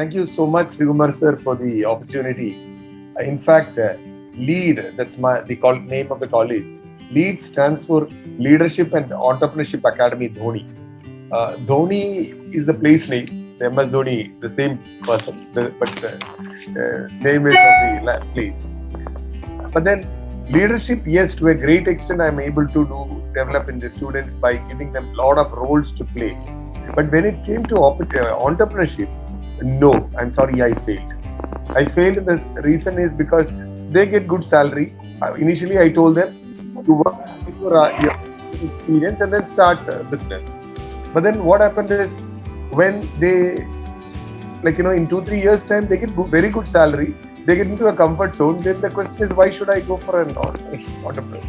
Thank you so much, Srikumar sir, for the opportunity. In fact, LEAD, that's the name of the college. LEAD stands for Leadership and Entrepreneurship Academy Dhoni. Dhoni is the place name. The MS Dhoni, the same person, but name is of the place. But then leadership, yes, to a great extent, I'm able to develop in the students by giving them a lot of roles to play. But when it came to entrepreneurship, no, I'm sorry, I failed. I failed. The reason is because they get good salary. Initially, I told them to work for your experience and then start business. But then what happened is when they, in 2-3 years time, they get very good salary. They get into a comfort zone. Then the question is, why should I go for an entrepreneur?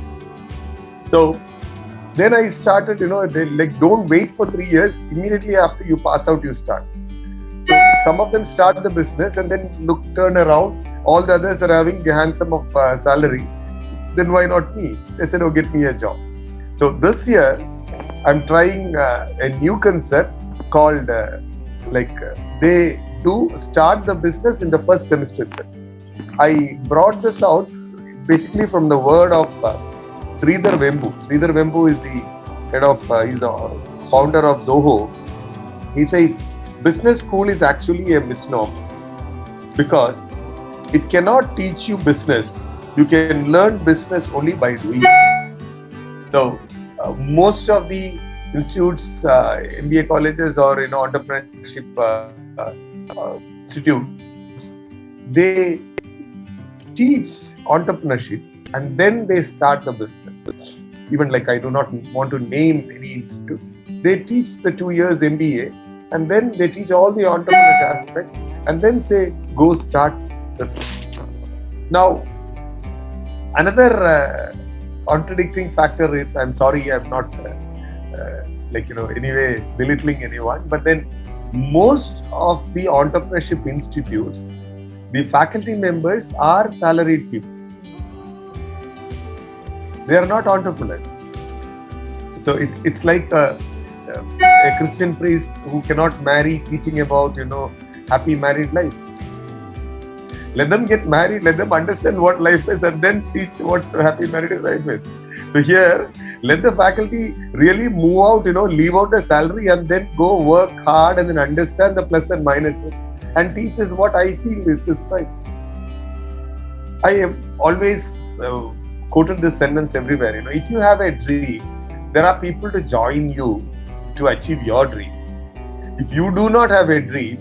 So then I started, don't wait for 3 years. Immediately after you pass out, you start. So some of them start the business and then turn around. All the others are having the handsome of salary. Then why not me? They said, oh, get me a job. So this year, I'm trying a new concept called they do start the business in the first semester. I brought this out basically from the word of Sridhar Vembu. Sridhar Vembu is the head of, he's the founder of Zoho. He says, business school is actually a misnomer because it cannot teach you business. You can learn business only by doing it. So most of the institutes, MBA colleges or entrepreneurship institutes, they teach entrepreneurship and then they start the business. Even I do not want to name any institute. They teach the 2 years MBA and then they teach all the entrepreneurship aspect and then say, go start business. Now, another contradicting factor is, I'm sorry, I'm not anyway belittling anyone, but then most of the entrepreneurship institutes, the faculty members are salaried people. They are not entrepreneurs. So it's like a Christian priest who cannot marry, teaching about happy married life. Let them get married, let them understand what life is and then teach what happy married life is. So here, let the faculty really move out, leave out the salary and then go work hard and then understand the plus and minuses and teach us what I feel is just right. I have always quoted this sentence everywhere. If you have a dream, there are people to join you to achieve your dream. If you do not have a dream,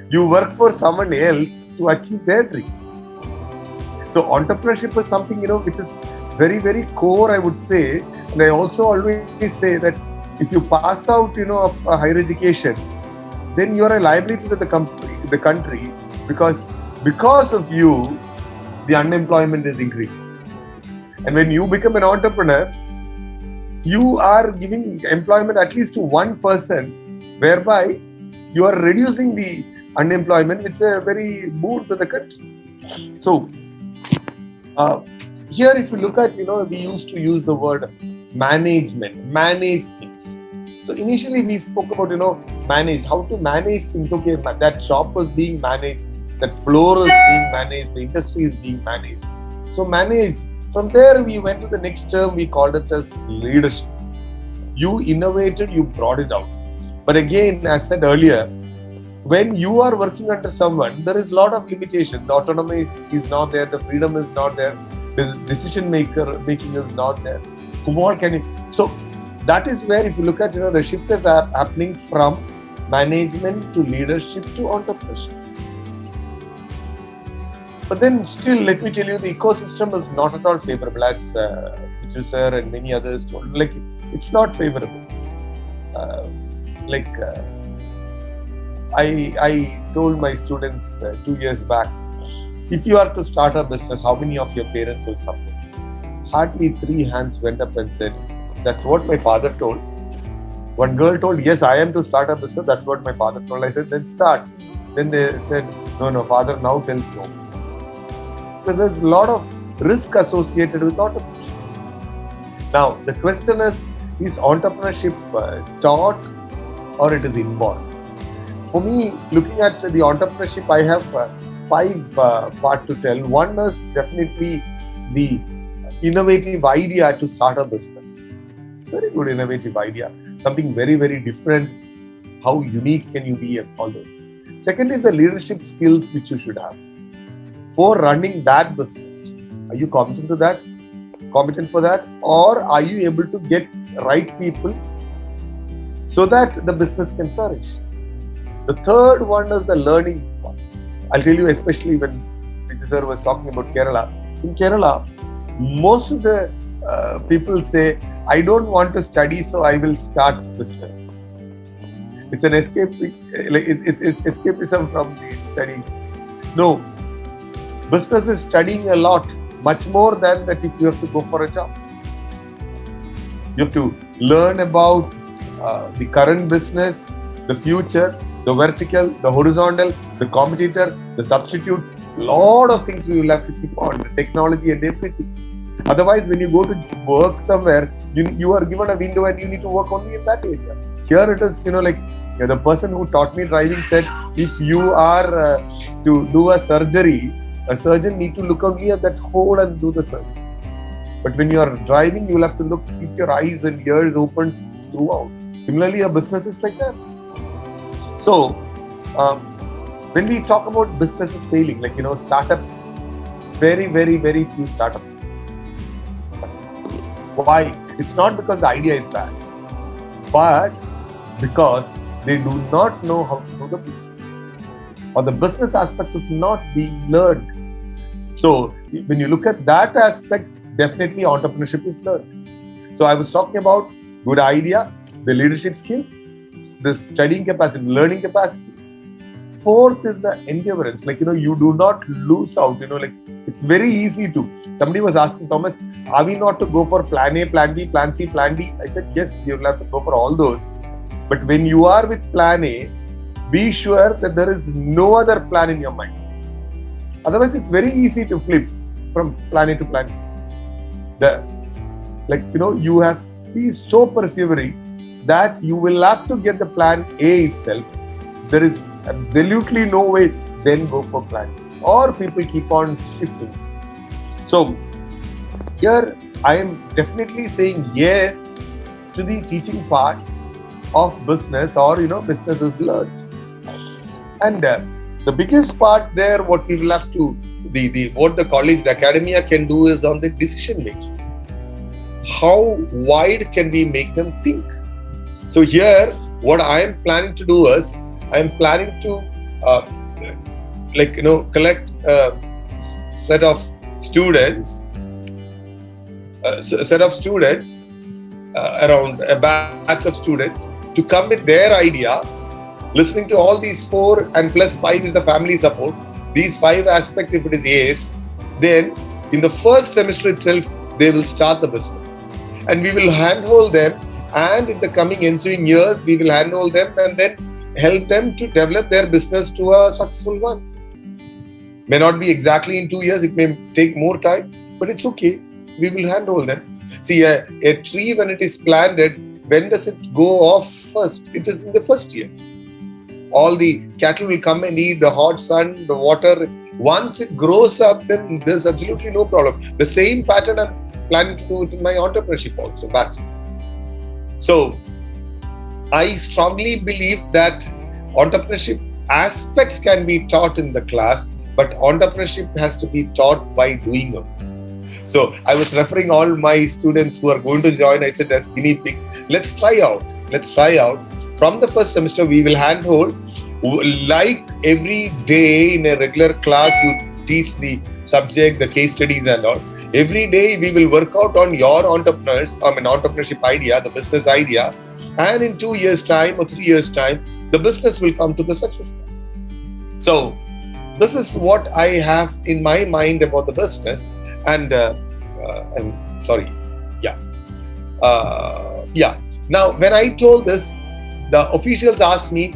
you work for someone else to achieve their dream. So entrepreneurship is something, which is very, very core, I would say. And I also always say that if you pass out, of higher education, then you are a liability to the country, because of you, the unemployment is increasing. And when you become an entrepreneur, you are giving employment at least to one person, whereby you are reducing the unemployment, which is a very boon to the country. So here, if you look at, we used to use the word manage things. So initially we spoke about, manage, how to manage things. Okay, that shop was being managed, that floor is being managed, the industry is being managed. So manage. From there, we went to the next term, we called it as leadership. You innovated, you brought it out. But again, as said earlier, when you are working under someone, there is a lot of limitations. The autonomy is not there, the freedom is not there, the decision making is not there. What can you? So that is where, if you look at, the shift is happening from management to leadership to entrepreneurship. But then still, let me tell you, the ecosystem is not at all favorable, as Viju sir and many others told. It's not favorable. I told my students 2 years back, if you are to start a business, how many of your parents will support? Hardly 3 hands went up and said, that's what my father told. One girl told, yes, I am to start a business. That's what my father told. I said, then start. Then they said, no, father now tells no. So there's a lot of risk associated with entrepreneurship. Now, the question is entrepreneurship taught or it is inborn? For me, looking at the entrepreneurship, I have five parts to tell. One is definitely the innovative idea to start a business. Very good innovative idea. Something very, very different. How unique can you be and all those. Second is the leadership skills which you should have for running that business. Are you competent to that? Competent for that? Or are you able to get right people so that the business can flourish? The third one is the learning one. I'll tell you, especially when Vijay sir was talking about Kerala. In Kerala, most of the people say, I don't want to study, so I will start business. It's an it's escapism from the studying. No, business is studying a lot, much more than that if you have to go for a job. You have to learn about the current business, the future, the vertical, the horizontal, the competitor, the substitute, lot of things we will have to keep on, the technology and everything. Otherwise, when you go to work somewhere, you are given a window and you need to work only in that area. Here it is, the person who taught me driving said, if you are to do a surgery, a surgeon need to look only at that hole and do the surgery. But when you are driving, you will have to keep your eyes and ears open throughout. Similarly, a business is like that. So, when we talk about businesses failing, startup, very, very, very few startups. Why? It's not because the idea is bad, but because they do not know how to do the business, or the business aspect is not being learned. So, when you look at that aspect, definitely entrepreneurship is learned. So, I was talking about good idea, the leadership skill, the studying capacity, learning capacity. Fourth is the endurance. You do not lose out. It's very easy to. Somebody was asking Thomas, are we not to go for plan A, plan B, plan C, plan D? I said, yes, you will have to go for all those. But when you are with plan A, be sure that there is no other plan in your mind. Otherwise, it's very easy to flip from plan A to plan B. You have to be so persevering that you will have to get the plan A itself. There is absolutely no way then go for plan B. Or people keep on shifting. So, here I am definitely saying yes to the teaching part of business, or business is learned. And the biggest part there, what we will have to, what the college, the academia can do is on the decision making. How wide can we make them think? So here, what I am planning to do is, I am planning to collect a set of students, around a batch of students, to come with their idea, listening to all these 4 and plus 5 is the family support. These 5 aspects, if it is yes, then in the first semester itself, they will start the business. And we will handhold them, and in the coming ensuing years, we will handhold them and then help them to develop their business to a successful one. May not be exactly in 2 years, it may take more time, but it's okay. We will handhold them. See, a tree, when it is planted, when does it go off first? It is in the first year. All the cattle will come and eat the hot sun, the water. Once it grows up, then there's absolutely no problem. The same pattern I'm planning to do it in my entrepreneurship also. So, I strongly believe that entrepreneurship aspects can be taught in the class, but entrepreneurship has to be taught by doing it. So I was referring all my students who are going to join, I said, as guinea pigs, let's try out. From the first semester, we will handhold. Like every day in a regular class, you teach the subject, the case studies and all. Every day, we will work out on your entrepreneurship idea, the business idea. And in 2 years' time or 3 years' time, the business will come to the success. So this is what I have in my mind about the business. And I'm sorry. Now, when I told this, the officials asked me,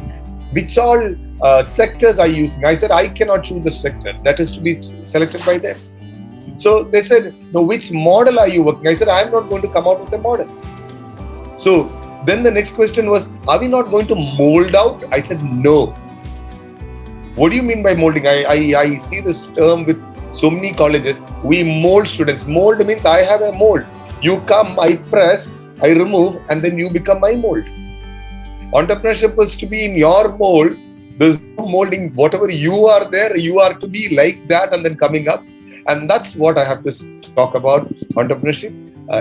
which all sectors are you using? I said, I cannot choose the sector. That is to be selected by them. So they said, no, which model are you working? I said, I'm not going to come out with a model. So then the next question was, are we not going to mold out? I said, no. What do you mean by molding? I see this term with so many colleges. We mold students. Mold means I have a mold. You come, I press, I remove, and then you become my mold. Entrepreneurship is to be in your mold. There's no molding. Whatever you are there, you are to be like that and then coming up. And that's what I have to talk about entrepreneurship.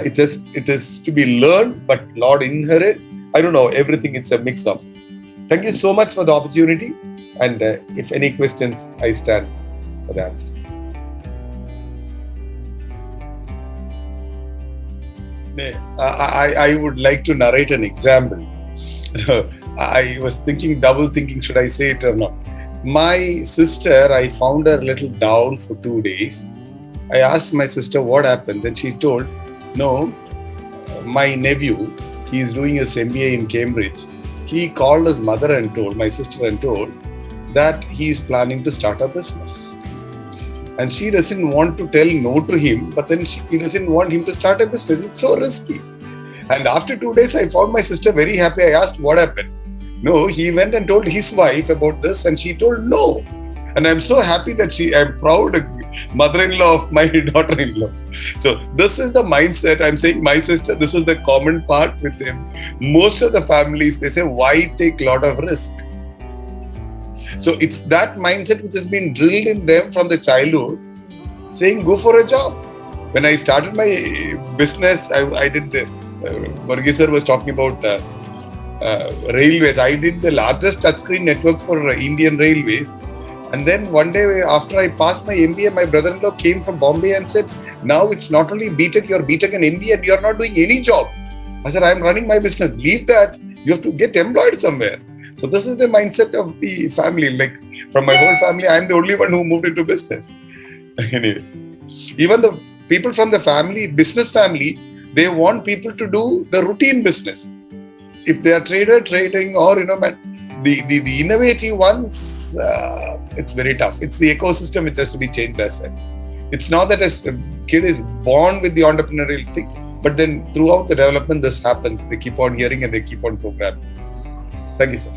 It is to be learned, but not inherit. I don't know, everything, it's a mix of. Thank you so much for the opportunity. And if any questions, I stand for the answer. I would like to narrate an example. I was double thinking, should I say it or not? My sister, I found her a little down for 2 days. I asked my sister what happened. Then she told, no, my nephew, he is doing his MBA in Cambridge. He called his mother and told, my sister and told, that he is planning to start a business. And she doesn't want to tell no to him, but then she doesn't want him to start a business. It's so risky. And after 2 days, I found my sister very happy. I asked what happened. No, he went and told his wife about this and she told no. And I'm so happy that I'm proud mother-in-law of my daughter-in-law. So this is the mindset. I'm saying my sister, this is the common part with him. Most of the families, they say, why take a lot of risk? So it's that mindset which has been drilled in them from the childhood, saying go for a job. When I started my business, I did the, Varghese sir was talking about railways. I did the largest touchscreen network for Indian Railways. And then one day after I passed my MBA, my brother-in-law came from Bombay and said, now it's not only BTech, you're BTech and MBA and you're not doing any job. I said, I'm running my business. Leave that. You have to get employed somewhere. So this is the mindset of the family. Like from my whole family, I'm the only one who moved into business. Anyway, even the people from the family, business family, they want people to do the routine business. If they are trading or, the innovative ones, it's very tough. It's the ecosystem which has to be changed as well. It's not that a kid is born with the entrepreneurial thing, but then throughout the development, this happens. They keep on hearing and they keep on programming. Thank you, sir.